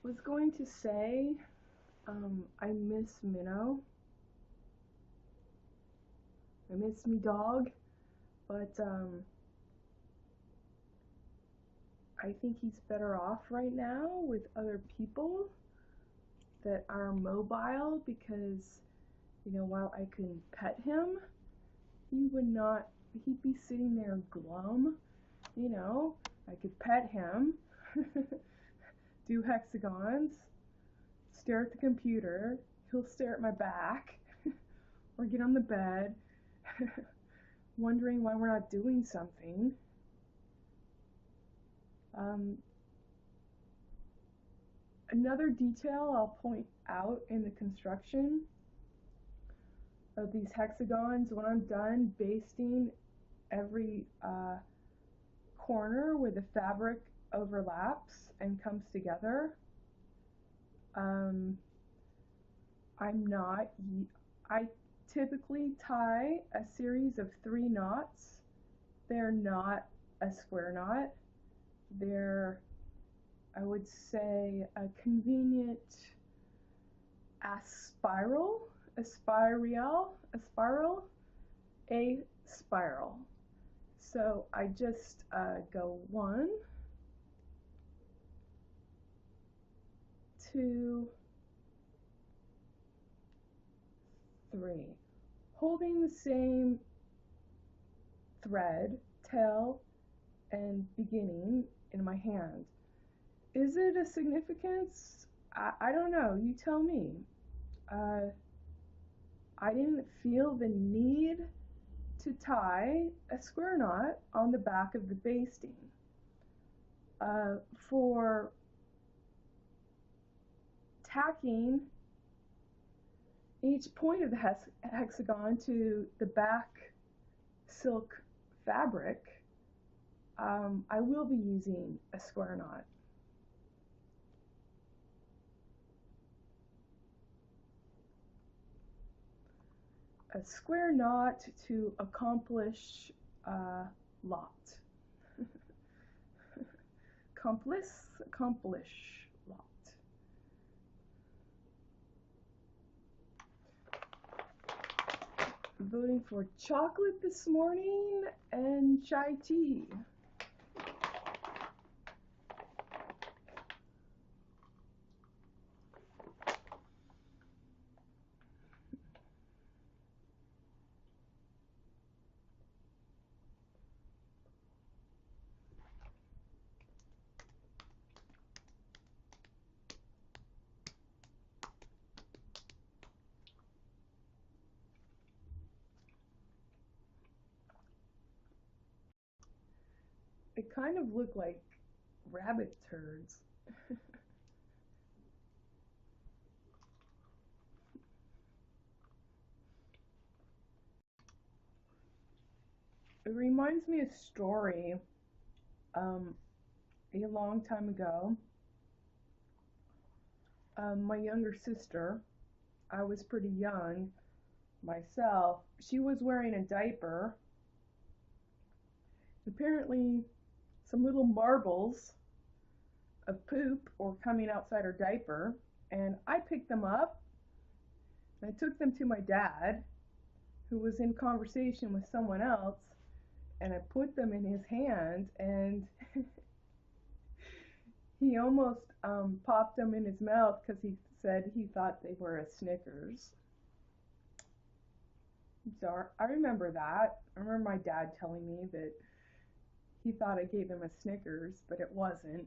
Was going to say, I miss Minnow. I miss me dog, but I think he's better off right now with other people that are mobile because, while I can pet him, he would not, he'd be sitting there glum. I could pet him, do hexagons, stare at the computer, he'll stare at my back, or get on the bed, wondering why we're not doing something. Um, Another detail I'll point out in the construction of these hexagons, when I'm done basting every corner where the fabric overlaps and comes together, I typically tie a series of 3 knots. They're not a square knot. They're, I would say, a convenient spiral, a spiral. So I just go 1, 2, 3, holding the same thread, tail, and beginning in my hand. Is it a significance? I don't know. You tell me. I didn't feel the need to tie a square knot on the back of the basting. For tacking each point of the hexagon to the back silk fabric, I will be using a square knot. A square knot to accomplish lot. Accomplish lot. Voting for chocolate this morning and chai tea. It kind of looked like rabbit turds. It reminds me of a story a long time ago. My younger sister, I was pretty young myself, she was wearing a diaper. Apparently, some little marbles of poop were coming outside her diaper, and I picked them up and I took them to my dad, who was in conversation with someone else, and I put them in his hand, and he almost popped them in his mouth because he said he thought they were a Snickers. So I remember that. I remember my dad telling me that he thought I gave him a Snickers, but it wasn't.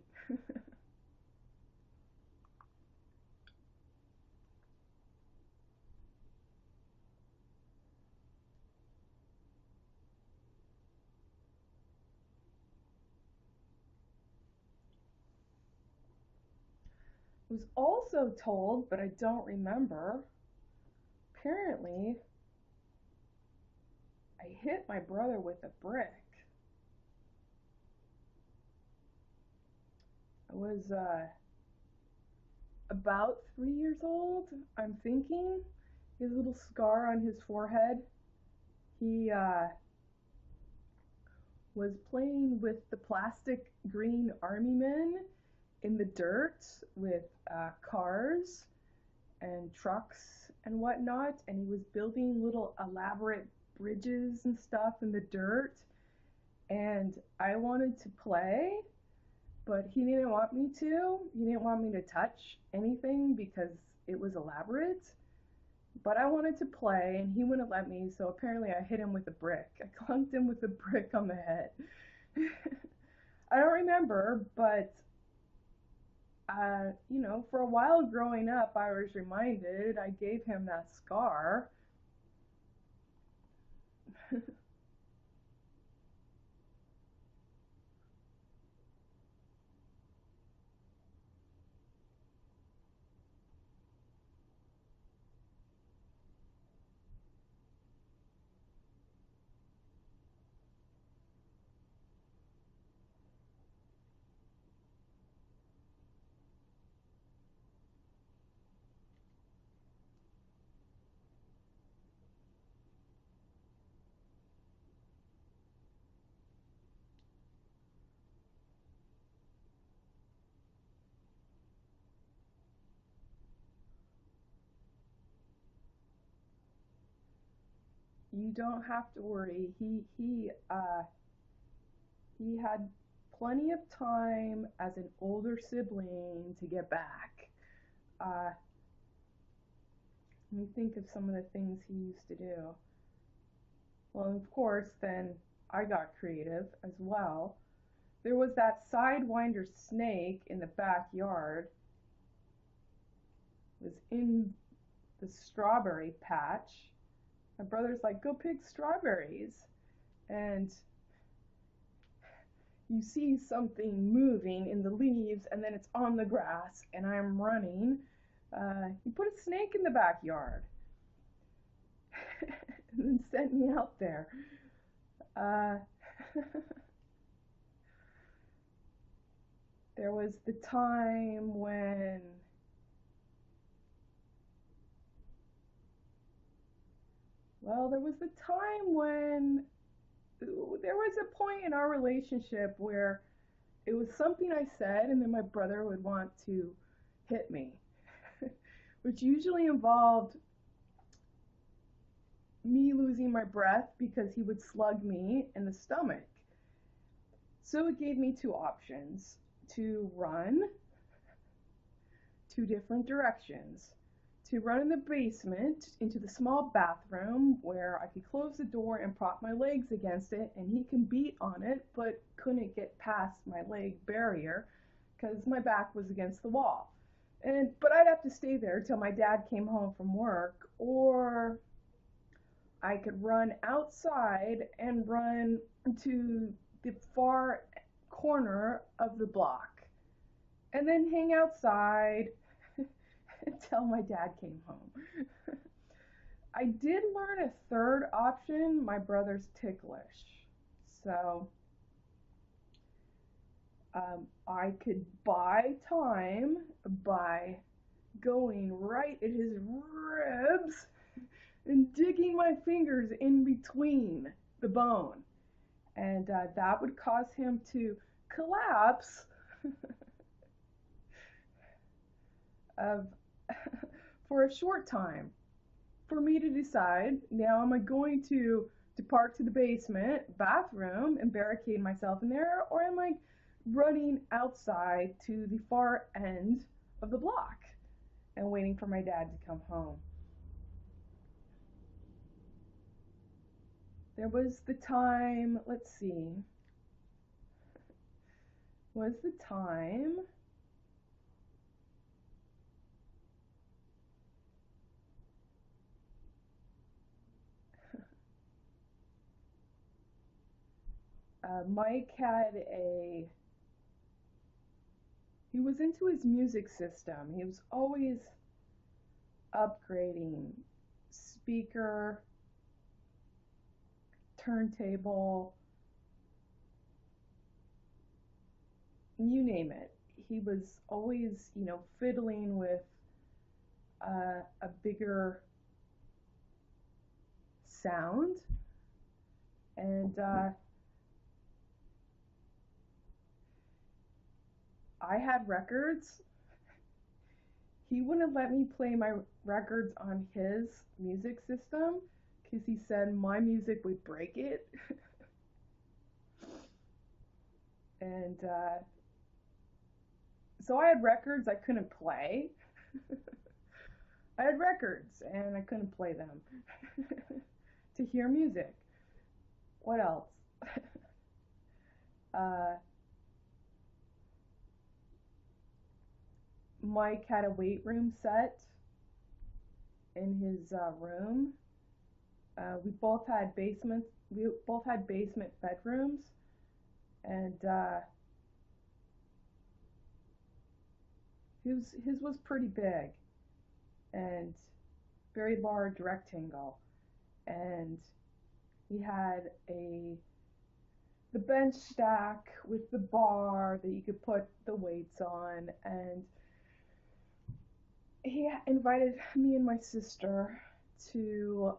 Was also told, but I don't remember, apparently I hit my brother with a brick. I was about 3 years old, I'm thinking. His little scar on his forehead. He was playing with the plastic green army men, in the dirt with cars and trucks and whatnot, and he was building little elaborate bridges and stuff in the dirt. And I wanted to play, but he didn't want me to. He didn't want me to touch anything because it was elaborate. But I wanted to play, and he wouldn't let me, so apparently I hit him with a brick. I clunked him with a brick on the head. I don't remember, but for a while growing up, I was reminded I gave him that scar. You don't have to worry. He had plenty of time as an older sibling to get back. Uh, Let me think of some of the things he used to do. Well, of course, then I got creative as well. There was that sidewinder snake in the backyard. It was in the strawberry patch. My brother's like, go pick strawberries. And you see something moving in the leaves, and then it's on the grass, and I'm running. He put a snake in the backyard and then sent me out there. Uh, there was the time when, there was the time when there was a point in our relationship where it was something I said, and then my brother would want to hit me, which usually involved me losing my breath because he would slug me in the stomach. So it gave me two options: to run two different directions, to run in the basement into the small bathroom where I could close the door and prop my legs against it, and he can beat on it but couldn't get past my leg barrier because my back was against the wall. But I'd have to stay there till my dad came home from work, or I could run outside and run to the far corner of the block and then hang outside until my dad came home. I did learn a third option: my brother's ticklish. So I could buy time by going right at his ribs and digging my fingers in between the bone. And that would cause him to collapse of for a short time, for me to decide, now am I going to depart to the basement bathroom and barricade myself in there, or am I running outside to the far end of the block and waiting for my dad to come home? There was the time, let's see, was the time Mike he was into his music system. He was always upgrading speaker, turntable, you name it. He was always, fiddling with a bigger sound. And I had records. He wouldn't let me play my records on his music system because he said my music would break it. And so I had records I couldn't play. I had records and I couldn't play them to hear music. What else? uh, Mike had a weight room set in his room. We both had basements. We both had basement bedrooms, and his was pretty big and very large rectangle, and he had a the bench stack with the bar that you could put the weights on, and he invited me and my sister to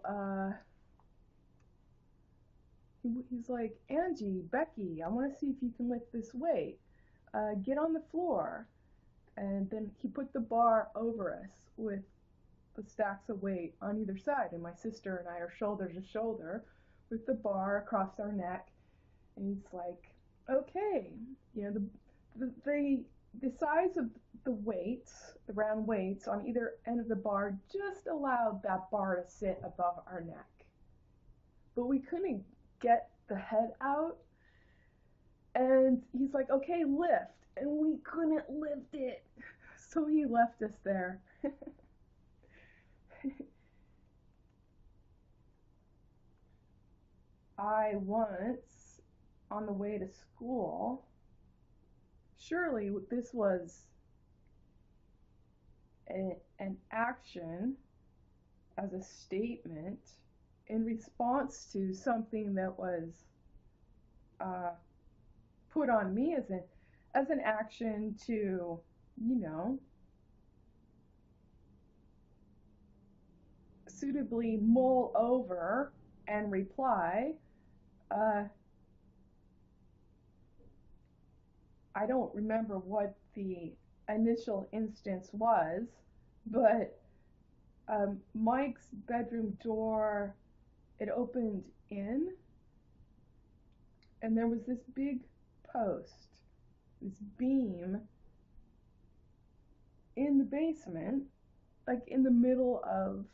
he's like, Angie, Becky, I want to see if you can lift this weight. Get on the floor. And then he put the bar over us with the stacks of weight on either side, and my sister and I are shoulder to shoulder with the bar across our neck. And he's like, okay, you know, the size of the weights, the round weights on either end of the bar just allowed that bar to sit above our neck. But we couldn't get the head out. And he's like, okay, lift. And we couldn't lift it. So he left us there. I once, on the way to school, surely this was an action as a statement in response to something that was put on me as an action to, you know, suitably mull over and reply. I don't remember what the initial instance was, but Mike's bedroom door, it opened in, and there was this big post, this beam in the basement, like in the middle of,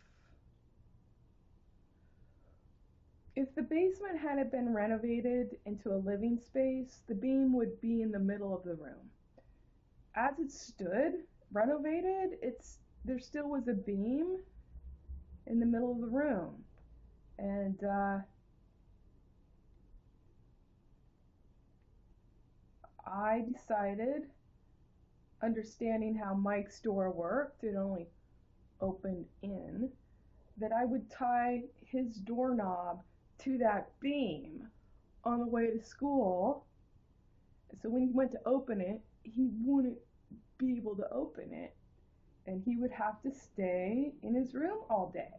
if the basement hadn't been renovated into a living space, the beam would be in the middle of the room. As it stood, renovated, there still was a beam in the middle of the room. And I decided, understanding how Mike's door worked, it only opened in, that I would tie his doorknob to that beam on the way to school. So when he went to open it, he wouldn't be able to open it, and he would have to stay in his room all day.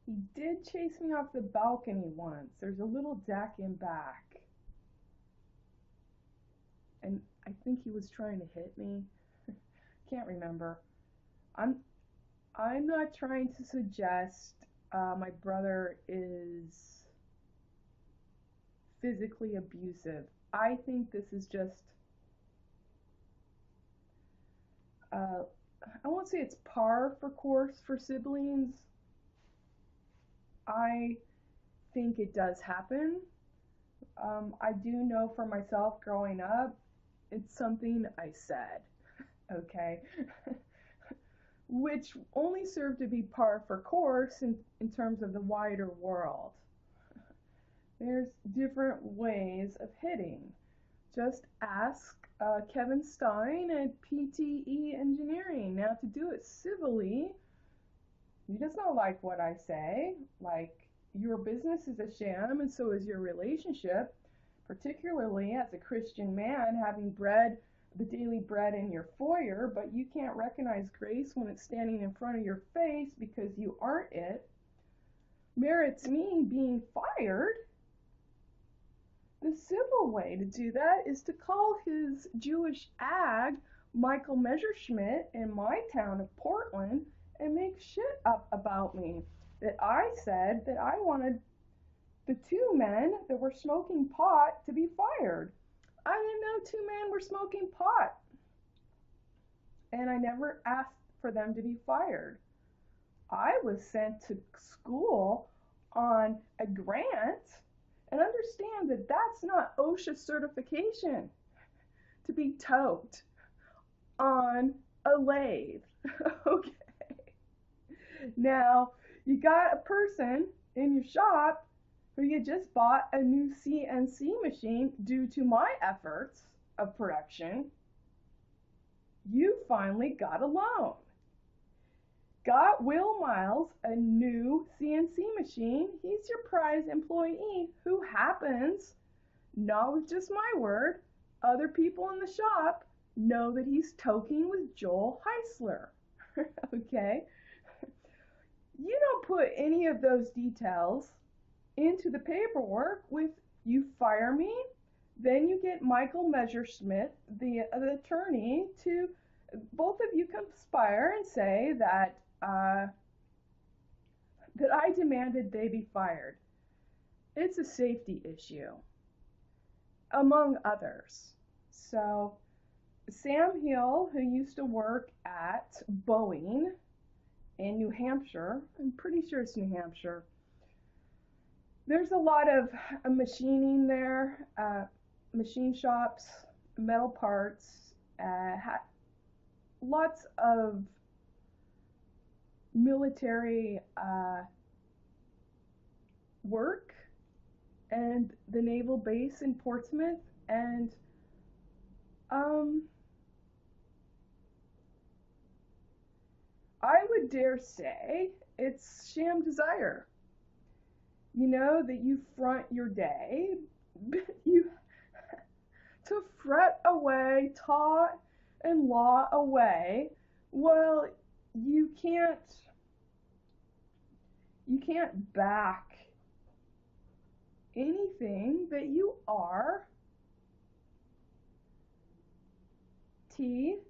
He did chase me off the balcony once. There's a little deck in back, and I think he was trying to hit me. Can't remember. I'm I'm not trying to suggest my brother is physically abusive. I think this is just I won't say it's par for course for siblings. I think it does happen. I do know for myself growing up, it's something I said. Okay. which only serve to be par for course in terms of the wider world. There's different ways of hitting. Just ask Kevin Stein at PTE Engineering. Now, to do it civilly, he does not like what I say. Like, your business is a sham, and so is your relationship, particularly as a Christian man having bread, the daily bread in your foyer, but you can't recognize grace when it's standing in front of your face because you aren't it, merits me being fired. The civil way to do that is to call his Jewish ag, Michael Messerschmidt, in my town of Portland and make shit up about me. That I said that I wanted the two men that were smoking pot to be fired. I didn't know two men were smoking pot. And I never asked for them to be fired. I was sent to school on a grant, and understand that that's not OSHA certification to be towed on a lathe. Okay. Now, you got a person in your shop who you just bought a new CNC machine due to my efforts of production. You finally got a loan. Got Will Miles a new CNC machine. He's your prize employee who happens, not with just my word, other people in the shop know that he's toking with Joel Heisler. Okay? You don't put any of those details into the paperwork with you fire me, then you get Michael Messerschmidt, the attorney, to both of you conspire and say that that I demanded they be fired. It's a safety issue, among others. So Sam Hill, who used to work at Boeing in New Hampshire, I'm pretty sure it's New Hampshire, there's a lot of machining there, machine shops, metal parts, lots of military work, and the naval base in Portsmouth, and I would dare say it's sham desire. You know, that you front your day, you to fret away, taw and law away. Well, you can't back anything that you are T-U-P-T.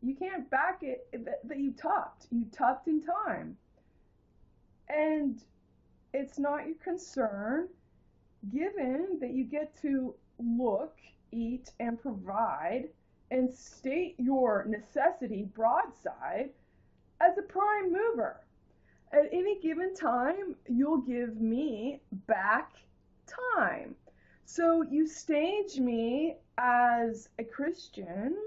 You can't back it that you tucked. You tucked in time. And it's not your concern, given that you get to look, eat, and provide, and state your necessity broadside as a prime mover. At any given time, you'll give me back time. So you stage me as a Christian.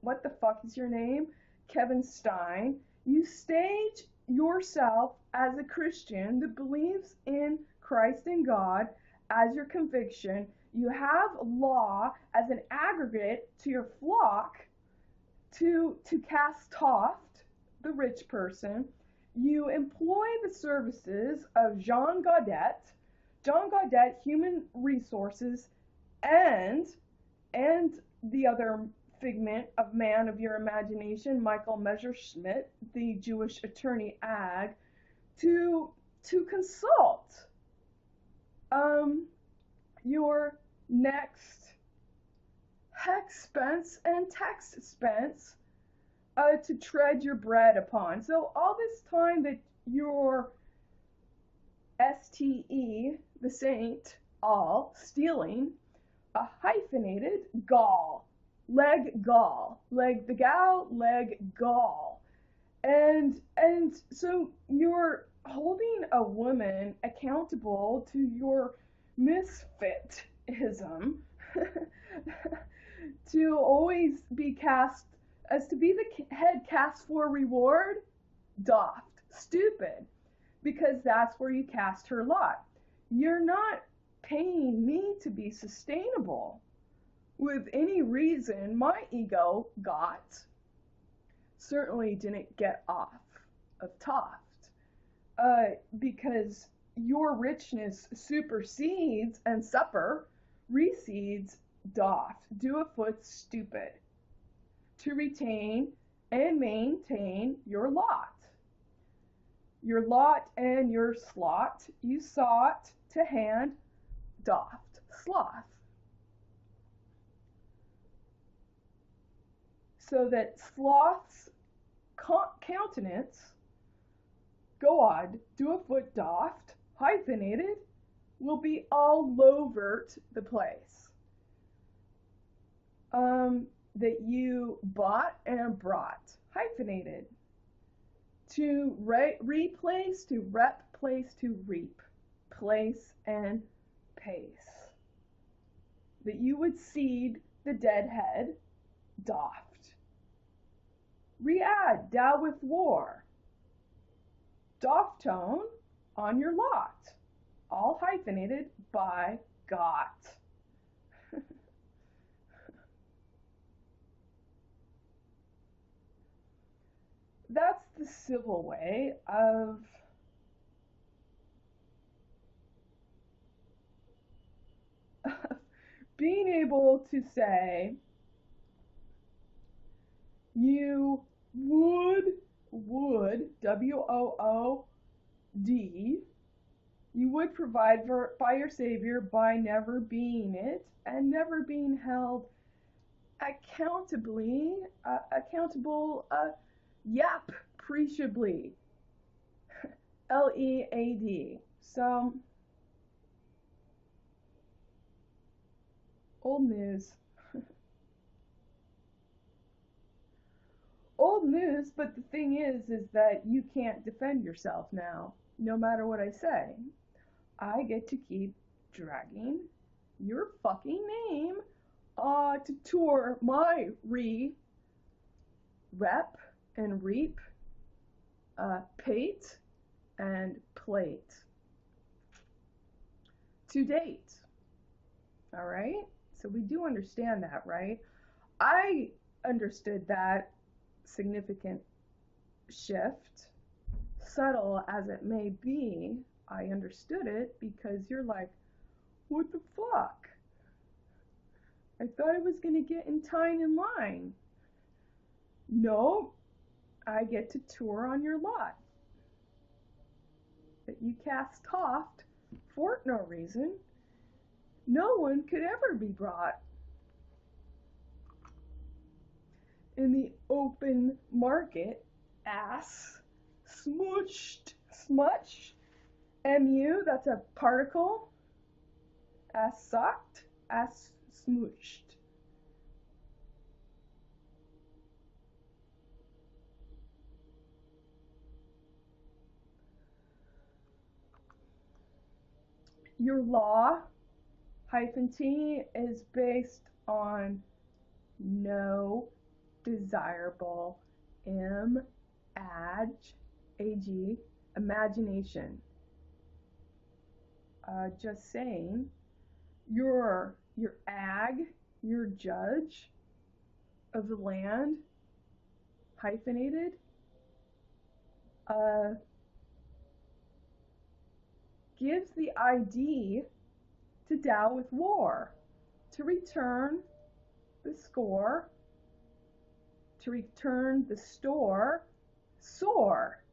What the fuck is your name? Kevin Stein. You stage yourself as a Christian that believes in Christ and God as your conviction. You have law as an aggregate to your flock to cast Toft, the rich person. You employ the services of Jean Gaudet, Human Resources, and the other figment of man of your imagination, Michael Messerschmidt, the Jewish attorney ag, to consult your next expense and tax expense to tread your bread upon. So all this time that your STE, the saint, all stealing a hyphenated gall, leg the gal, leg gall. And so you're holding a woman accountable to your misfitism to always be cast as to be the head cast for reward, doffed, stupid, because that's where you cast her lot. You're not paying me to be sustainable with any reason my ego got. Certainly didn't get off of Toft, because your richness supersedes and supper recedes doft, do a foot stupid, to retain and maintain your lot. Your lot and your slot you sought to hand doft, sloth. So that sloth's countenance, God, do a foot doft, hyphenated, will be all lovert the place. That you bought and brought, hyphenated. To replace, to rep, place, to reap, place, and pace. That you would seed the deadhead, doft. Re-add, dow with war. Doft tone on your lot, all hyphenated by got. That's the civil way of being able to say you would, W-O-O-D, you would provide by your Savior by never being it and never being held accountable, yap, appreciably, L-E-A-D. So, old news. Old news, but the thing is that you can't defend yourself now, no matter what I say. I get to keep dragging your fucking name to tour my rep and reap, pate and plate to date. All right? So we do understand that, right? I understood that significant shift, subtle as it may be. I understood it because you're like, what the fuck? I thought I was going to get in time in line. No, I get to tour on your lot. That you cast Toft for no reason. No one could ever be brought in the open market, ass, smooched, smutch, mu, that's a particle, ass sucked, ass smooched. Your law, -t, is based on no desirable ag, imagination. Just saying, your ag, your judge of the land, hyphenated, gives the ID to dow with war, to return the score, to return the store, sore.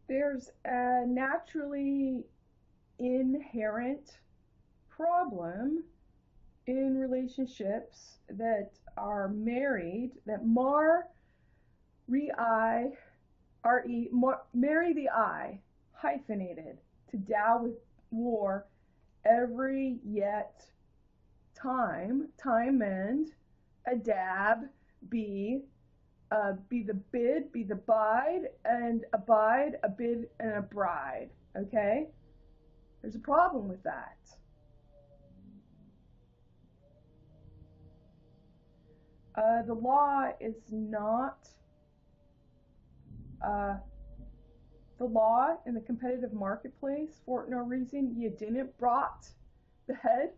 There's a naturally inherent problem in relationships that are married, that marry the I, hyphenated, to dow with war every yet time end, a dab, be the bid, be the bide, and abide, a bid, and a bride. Okay? There's a problem with that. The law is not uh, the law in the competitive marketplace for no reason. You didn't brought the head,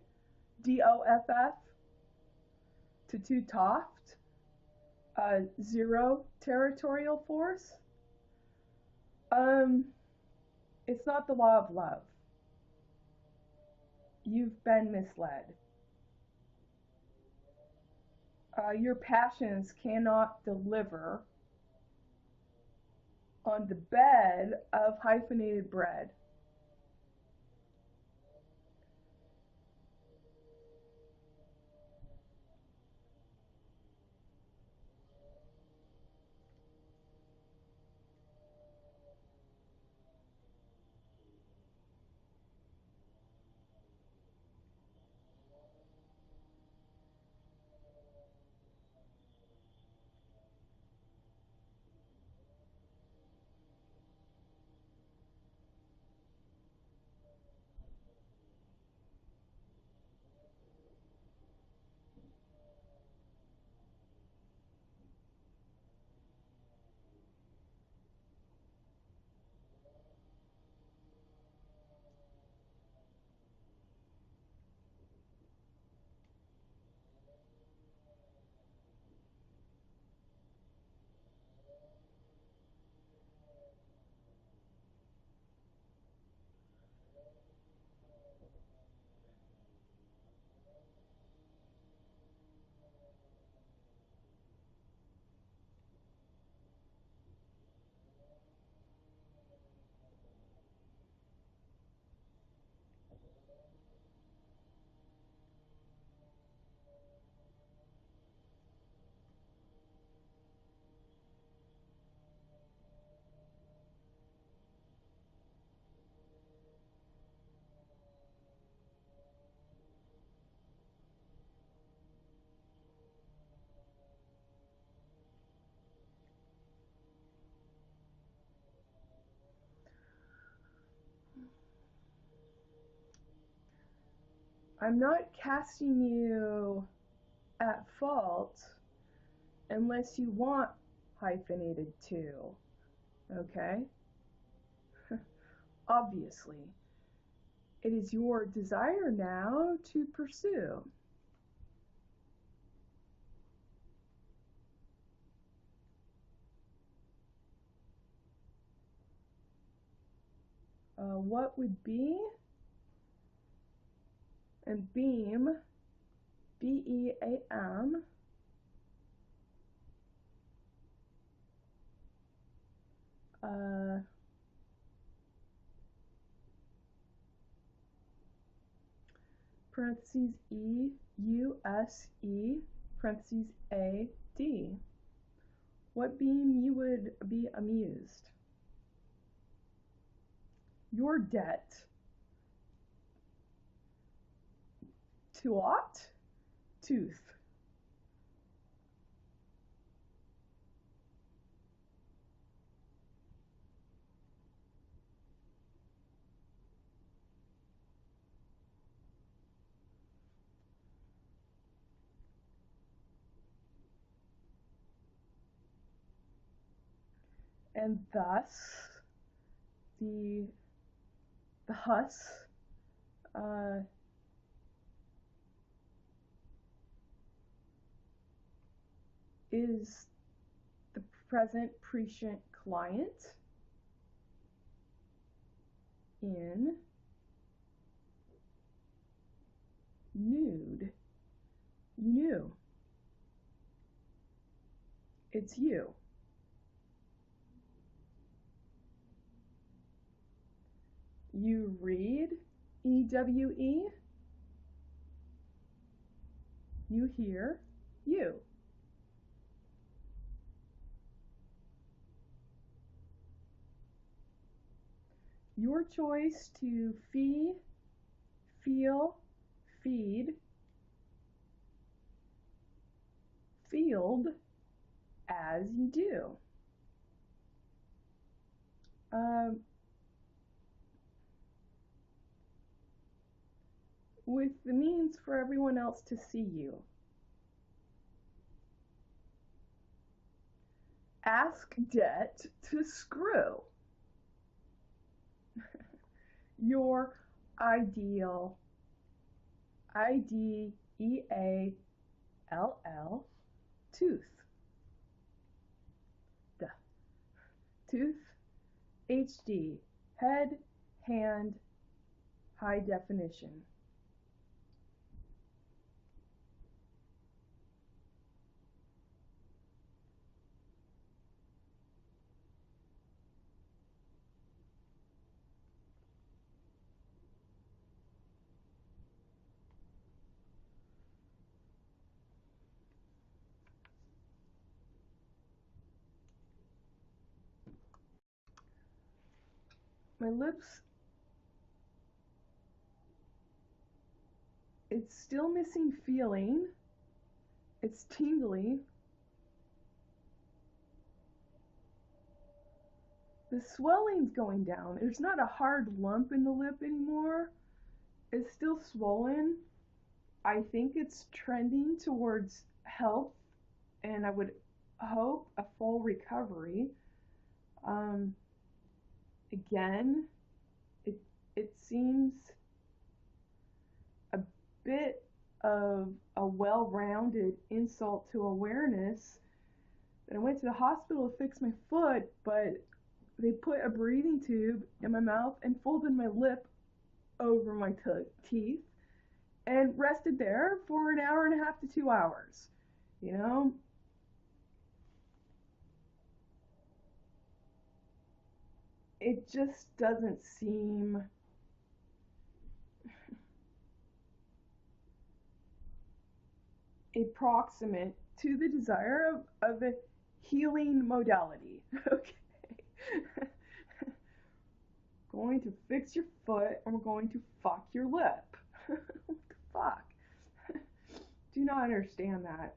DOFF, to two Toft, zero territorial force. It's not the law of love. You've been misled. Your passions cannot deliver on the bed of hyphenated bread. I'm not casting you at fault unless you want hyphenated too. Okay? Obviously, it is your desire now to pursue. What would be? And beam, BEAM, parentheses EUSE, parentheses AD. What beam you would be amused? Your debt to ought, tooth. And thus, the hus is the present prescient client in nude. You. It's you. You read EWE. You hear you. Your choice to feel, feed field as you do. Um, with the means for everyone else to see you. Ask debt to screw. Your ideal, IDEALL, tooth. Duh. Tooth, HD, head, hand, high definition. My lips, it's still missing feeling. It's tingly. The swelling's going down. There's not a hard lump in the lip anymore. It's still swollen. I think it's trending towards health, and I would hope a full recovery. Um, Again, it it seems a bit of a well-rounded insult to awareness that I went to the hospital to fix my foot, but they put a breathing tube in my mouth and folded my lip over my teeth and rested there for an hour and a half to 2 hours. You know, it just doesn't seem approximate to the desire of a healing modality. Okay. Going to fix your foot and we're going to fuck your lip. What the fuck? Do not understand that.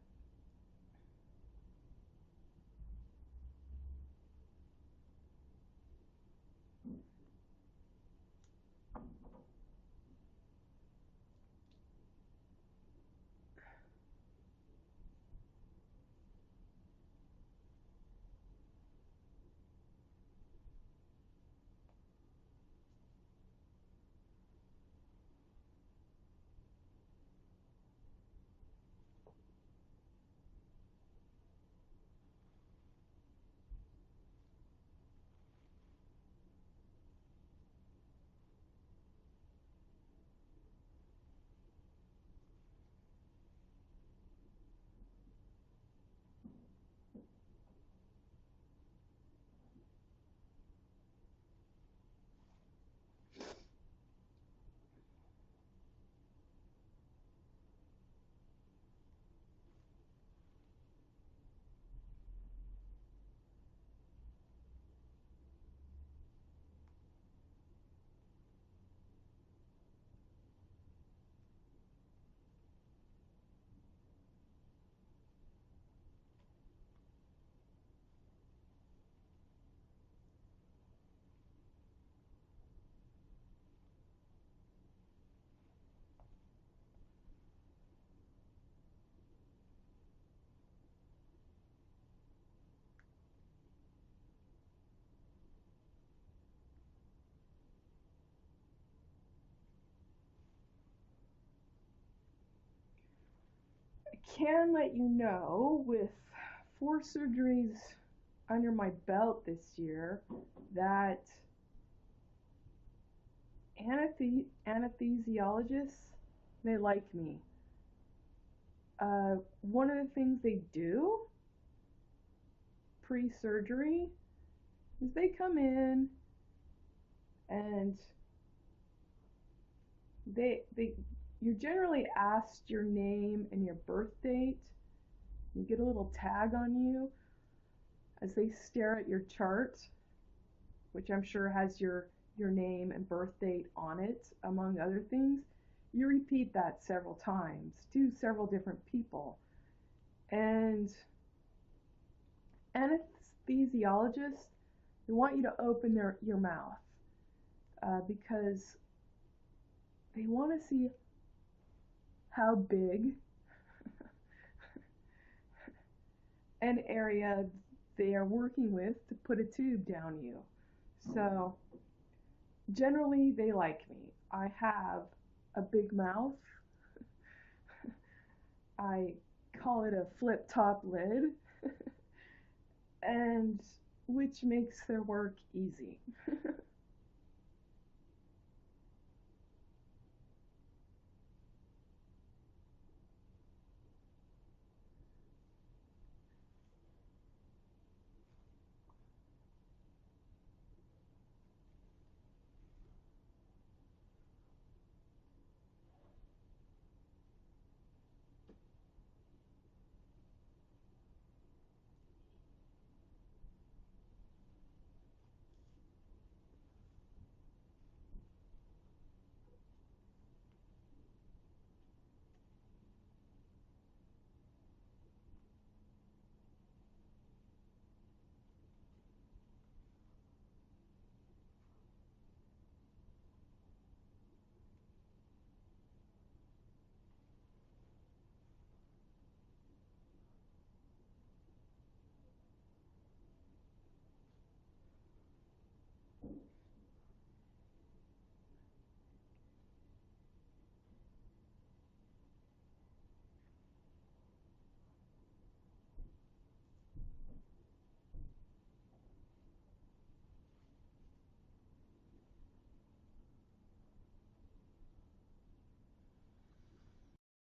I can let you know, with 4 surgeries under my belt this year, that anesthesiologists, they like me. One of the things they do pre-surgery is they come in and they you're generally asked your name and your birth date. You get a little tag on you as they stare at your chart, which I'm sure has your name and birth date on it, among other things. You repeat that several times to several different people. And anesthesiologists, they want you to open your mouth because they want to see how big an area they are working with to put a tube down you. So generally they like me. I have a big mouth. I call it a flip top lid, and which makes their work easy.